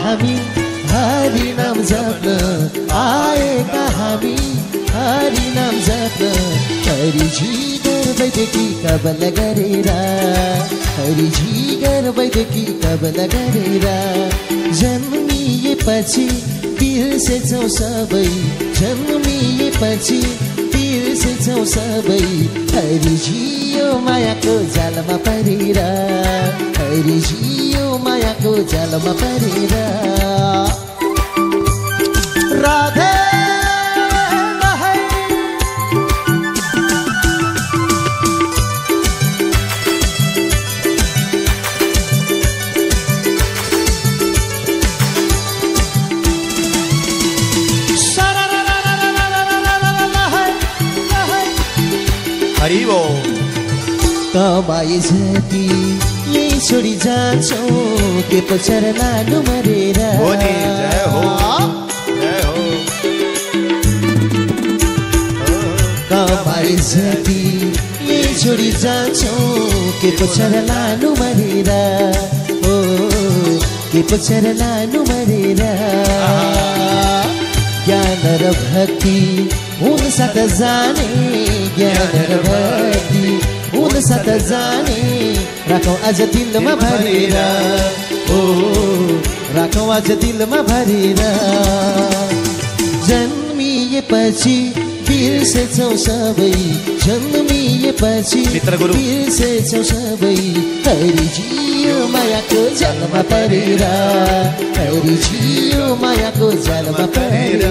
हामी हरि नाम जप्न आएका हामी हरि नाम जप्न हरिजी वैद्यकी कबल गरेर हरिजी वैद्यकी कबल गरेर जन्मिएपछि बिर्सेछौ सबै जन्मिएपछि बिर्सेछौ सबै हरिजी यो मायाको जालमा परेर हरिजी यो मायाको जालमा परेर राधे हरि बोल कमाए जति यही छोडी जान्छौ के पछार लानु मरेर जय हो कमाए जति यही छोडी जान्छौ के पछार लानु मरेर ओ के पछार लानु मरेर ज्ञान र भक्ति उन साथ जाने ज्ञान र भक्ति उन साथ जाने राखौ आज दिलमा भरेर ओ राखौ आज दिलमा भरेर जन्मिएपछि बिर्सेछौ सबै जन्मिएपछि बिर्सेछौ सबै हरिजी यो मायाको जालमा परेर हरिजी यो मायाको जालमा परेर